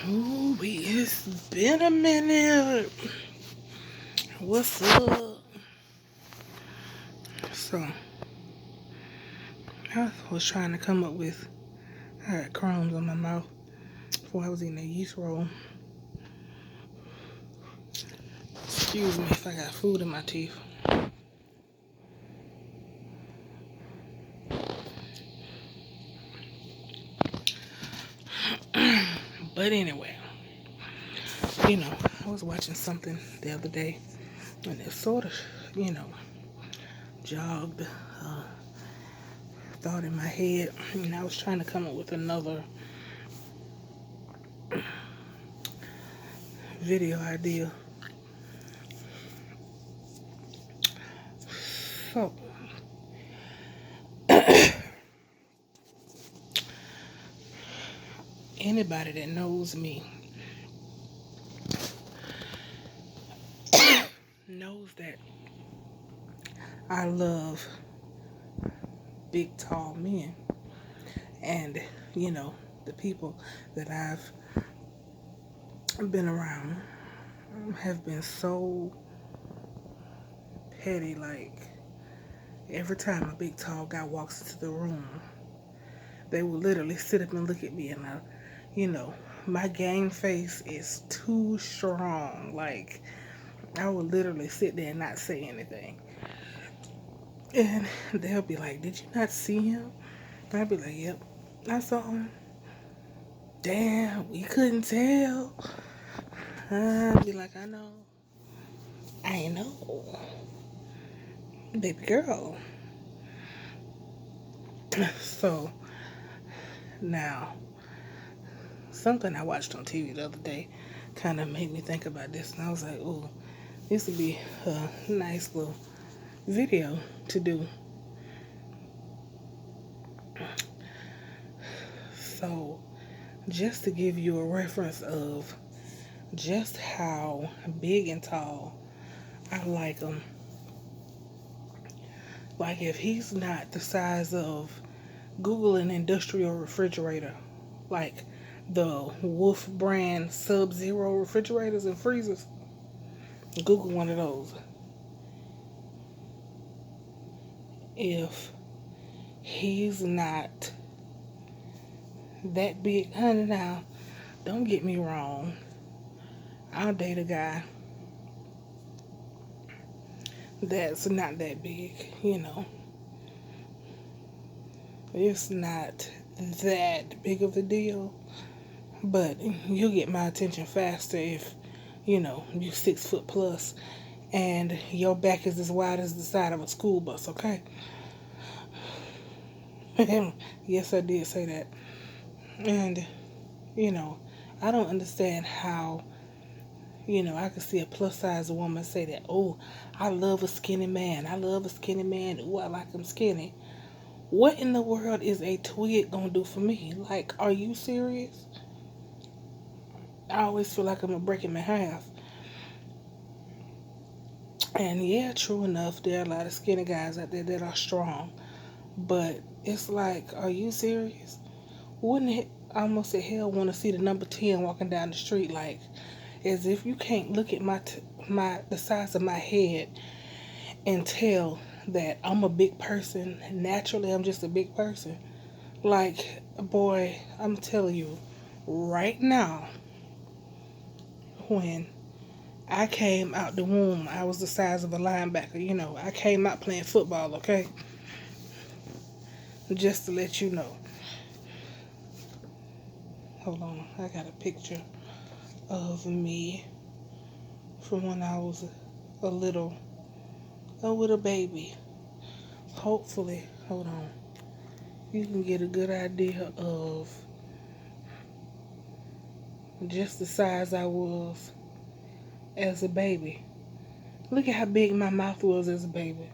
Ooh, it's been a minute. What's up? So, I was trying to come up with. I had crumbs on my mouth before I was eating a yeast roll. Excuse me if I got food in my teeth. But anyway, I was watching something the other day, and it sort of, you know, jogged a thought in my head, and I was trying to come up with another video idea. So, anybody that knows me knows that I love big, tall men. And, the people that I've been around have been so petty. Like, every time a big, tall guy walks into the room, they will literally sit up and look at me, and you know, my game face is too strong. Like, I will literally sit there and not say anything. And they'll be like, "Did you not see him?" And I'll be like, "Yep, I saw him." "Damn, we couldn't tell." I'll be like, "I know. I know. Baby girl." So, now, something I watched on TV the other day kind of made me think about this. And I was like, "Ooh, this would be a nice little video to do." So, just to give you a reference of just how big and tall I like him. Like, if he's not the size of, Google an industrial refrigerator, like the Wolf brand Sub-Zero refrigerators and freezers. Google one of those. If he's not that big, honey, now, don't get me wrong. I'll date a guy that's not that big. It's not that big of a deal, but you'll get my attention faster if, you 6 foot plus and your back is as wide as the side of a school bus, okay? Yes, I did say that. And, you know, I don't understand how, I could see a plus size woman say that, "Oh, I love a skinny man. I love a skinny man. Ooh, I like him skinny." What in the world is a twig gonna do for me? Like, are you serious? I always feel like I'm gonna break him in half. And yeah, true enough, there are a lot of skinny guys out there that are strong. But it's like, are you serious? Wouldn't it almost at hell want to see the number 10 walking down the street, like, as if you can't look at the size of my head and tell that I'm a big person. Naturally, I'm just a big person. Like, boy, I'm telling you, right now, when I came out the womb, I was the size of a linebacker. I came out playing football, okay? Just to let you know. Hold on, I got a picture of me from when I was a little baby. Hopefully, hold on, you can get a good idea of just the size I was as a baby. Look at how big my mouth was as a baby.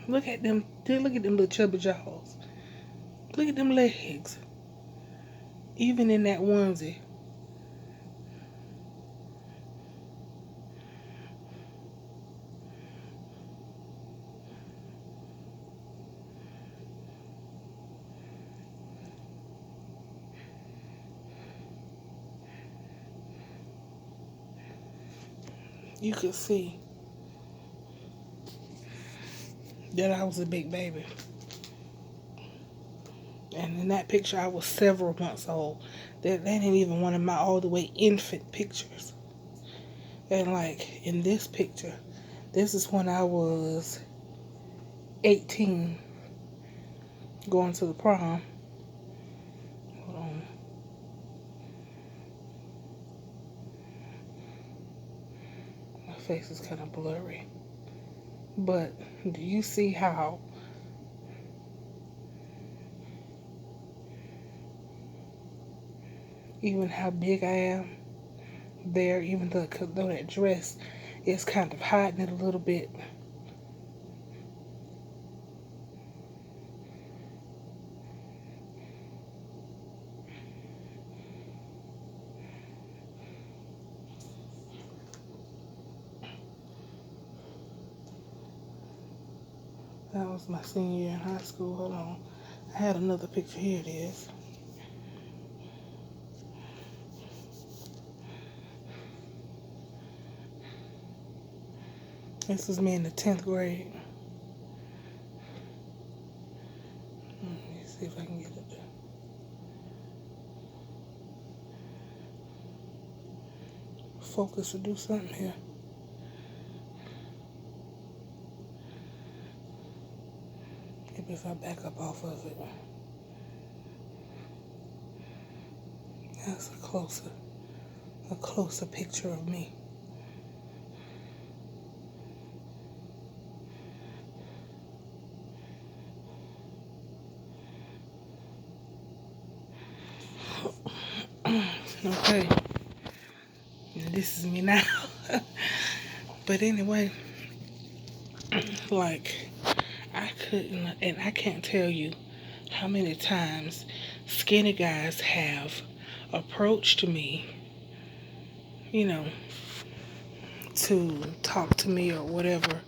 Look at them. Look at them little chubby jaws. Look at them legs. Even in that onesie. you could see that I was a big baby. And in that picture, I was several months old. That ain't even one of my all the way infant pictures. And like in this picture, this is when I was 18, going to the prom. Hold on. My face is kind of blurry. But do you see how even how big I am there, even though that dress is kind of hiding it a little bit? That was my senior year in high school. Hold on. I had another picture. Here it is. This was me in the 10th grade. Let me see if I can get it there. Focus or do something here. Maybe if I back up off of it. That's a closer picture of me. Okay, this is me now. But anyway, like, I couldn't, and I can't tell you how many times skinny guys have approached me, you know, to talk to me or whatever,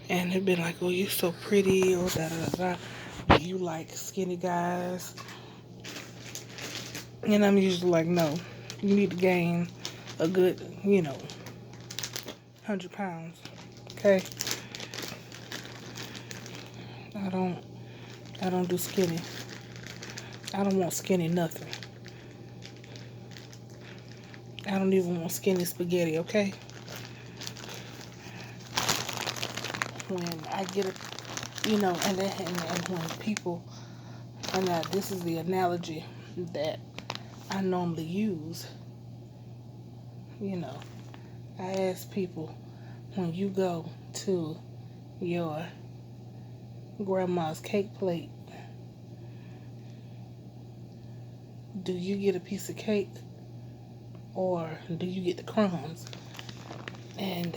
and they've been like, "Oh, you're so pretty," or da da da. Do you like skinny guys? And I'm usually like, no, you need to gain a good, 100 pounds. Okay? I don't do skinny. I don't want skinny nothing. I don't even want skinny spaghetti, okay? When I get it, and when people, and this is the analogy that I normally use, I ask people, when you go to your grandma's cake plate, do you get a piece of cake or do you get the crumbs? And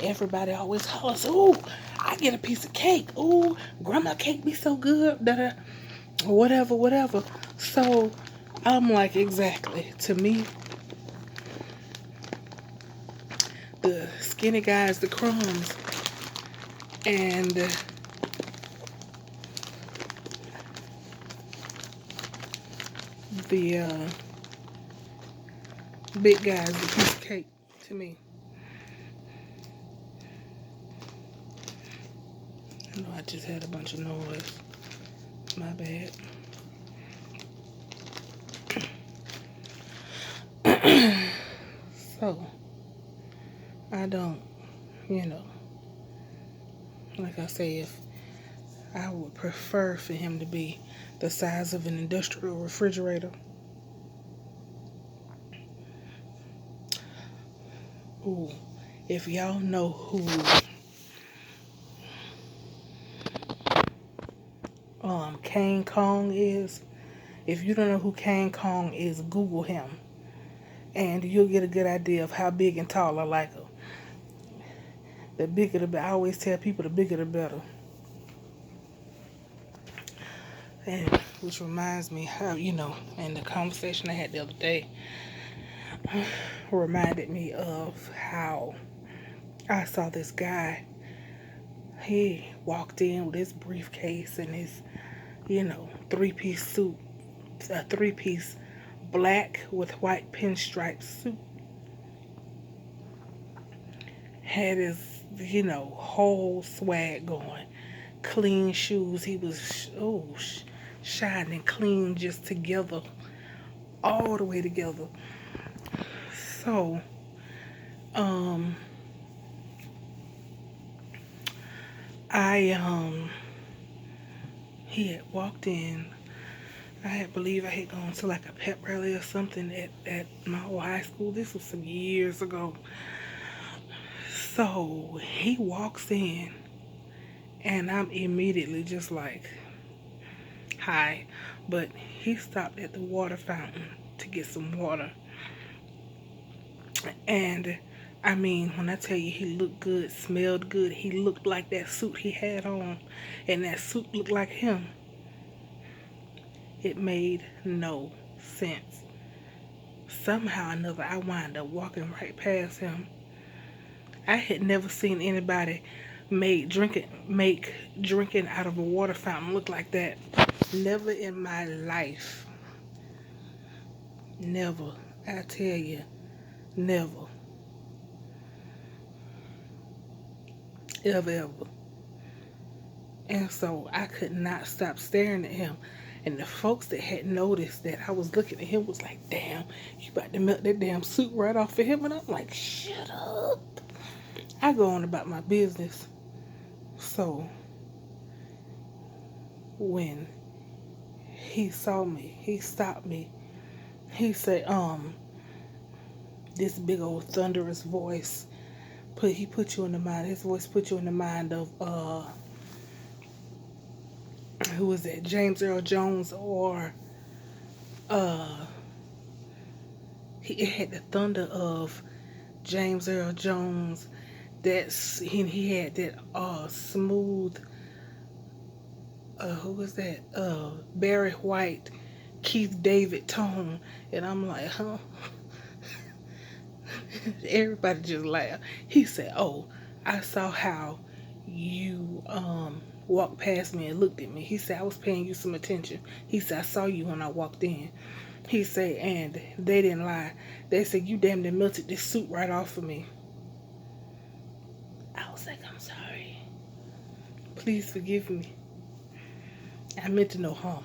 everybody always hollers, "Ooh, I get a piece of cake. Ooh, grandma cake be so good." Da, whatever. So I'm like, exactly. To me, the skinny guys, the crumbs, and the big guys, the piece of cake to me. I know I just had a bunch of noise. My bad. So, I don't, like I say, if I would prefer for him to be the size of an industrial refrigerator. Ooh, if y'all know who Kane Kong is, if you don't know who Kane Kong is, Google him, and you'll get a good idea of how big and tall I like him. The bigger the better. I always tell people the bigger the better. And which reminds me how, and the conversation I had the other day reminded me of how I saw this guy. He walked in with his briefcase and his, three-piece suit, a three-piece black with white pinstripe suit. Had his, whole swag going. Clean shoes. He was, shining clean just together. All the way together. So, um, I he had walked in. Believe I had gone to like a pep rally or something at my old high school. This was some years ago. So he walks in, and I'm immediately just like, hi. But he stopped at the water fountain to get some water. And I mean, when I tell you he looked good, smelled good, he looked like that suit he had on, and that suit looked like him. It made no sense. Somehow or another, I wound up walking right past him. I had never seen anybody make drinking out of a water fountain look like that. Never in my life. Never. I tell you, never. Ever, ever. And so I could not stop staring at him. And the folks that had noticed that I was looking at him was like, damn, you about to melt that damn suit right off of him. And I'm like, shut up. I go on about my business. So when he saw me, he stopped me. He said, this big old thunderous voice, he put you in the mind, his voice put you in the mind of, who was that, James Earl Jones, or, it had the thunder of James Earl Jones. He had that, smooth, who was that, Barry White, Keith David tone. And I'm like, huh? Everybody just laughed. He said, oh, I saw how you walked past me and looked at me. He said, I was paying you some attention. He said, I saw you when I walked in. He said, and they didn't lie. They said, you damn near melted this suit right off of me. I was like, I'm sorry. Please forgive me. I meant to no harm.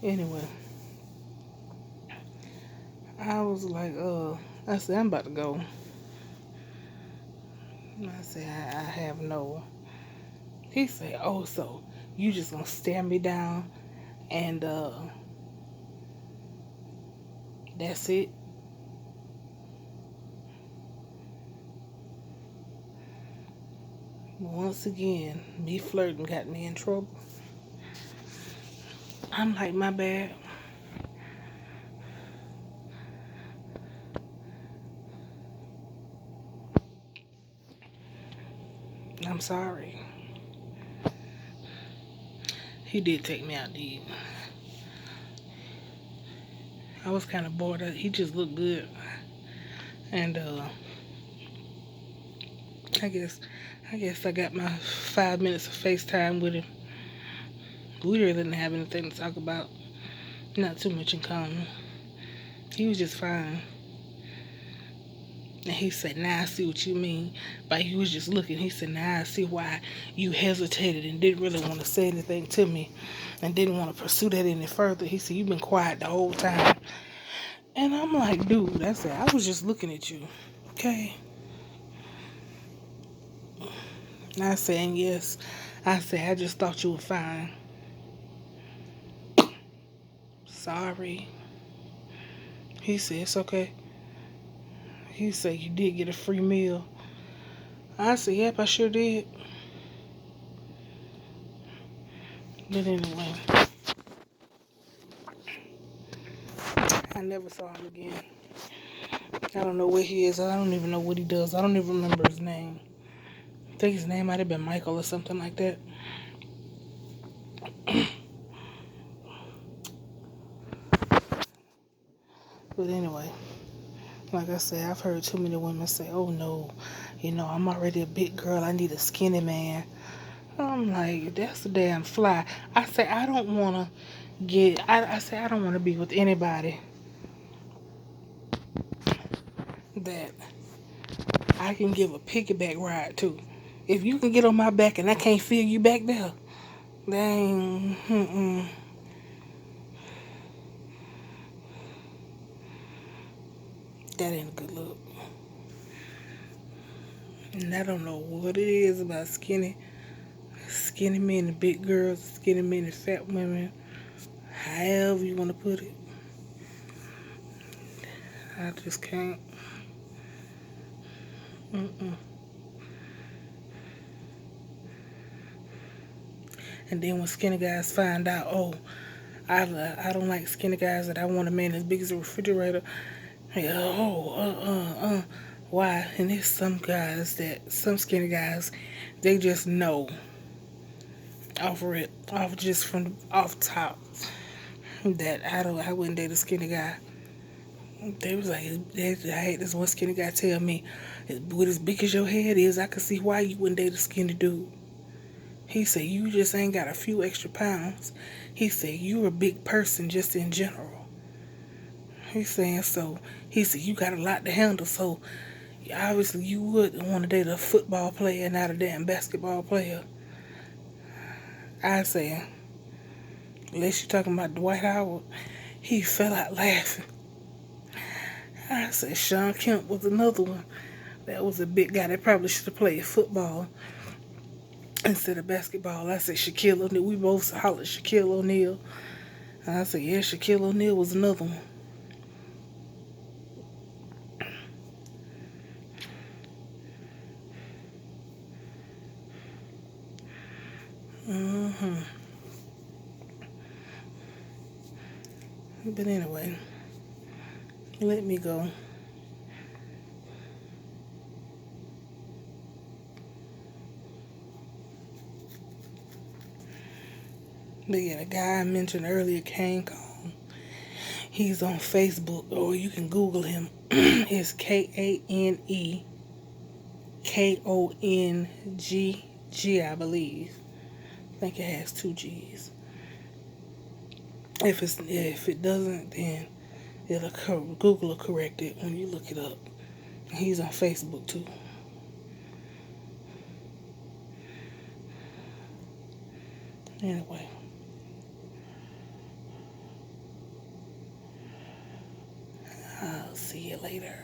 Anyway, I was like, I said, I'm about to go. I said, I have no. He said, oh, so you just gonna stare me down and that's it? Once again, me flirting got me in trouble. I'm like, my bad. I'm sorry. He did take me out to eat. I was kind of bored. He just looked good. And I guess I got my 5 minutes of FaceTime with him. We really didn't have anything to talk about. Not too much in common. He was just fine. And he said, now I see what you mean. But he was just looking. He said, now I see why you hesitated and didn't really want to say anything to me and didn't want to pursue that any further. He said, you've been quiet the whole time. And I'm like, dude, I said, I was just looking at you. Okay? And I said, and yes, I said, I just thought you were fine. Sorry. He said, it's okay. He said, you did get a free meal. I said, yep, I sure did. But anyway, I never saw him again. I don't know where he is. I don't even know what he does. I don't even remember his name. I think his name might have been Michael or something like that. But anyway, like I said, I've heard too many women say, oh no, I'm already a big girl. I need a skinny man. I'm like, that's a damn fly. I say, I don't want to I don't want to be with anybody that I can give a piggyback ride too. If you can get on my back and I can't feel you back there, dang, that ain't a good look. And I don't know what it is about skinny men and big girls, skinny men and fat women, however you want to put it. I just can't. And then when skinny guys find out, oh, I don't like skinny guys, that I want a man as big as a refrigerator. Yeah, oh, why? And there's some skinny guys, they just know off just from off top that I wouldn't date a skinny guy. They was like, I had this one skinny guy tell me, with as big as your head is, I could see why you wouldn't date a skinny dude. He said, you just ain't got a few extra pounds. He said, you a big person just in general. He's saying, so, he said, you got a lot to handle, so obviously you would want to date a football player and not a damn basketball player. I said, unless you're talking about Dwight Howard, he fell out laughing. I said, Sean Kemp was another one. That was a big guy that probably should have played football instead of basketball. I said, Shaquille O'Neal. We both hollered Shaquille O'Neal. And I said, yeah, Shaquille O'Neal was another one. But anyway, let me go. But yeah, the guy I mentioned earlier, Kane Kong, he's on Facebook, or you can Google him. It's KaneKongG, I believe. I think it has 2 G's. If it doesn't, then Google will correct it when you look it up. He's on Facebook too. Anyway, I'll see you later.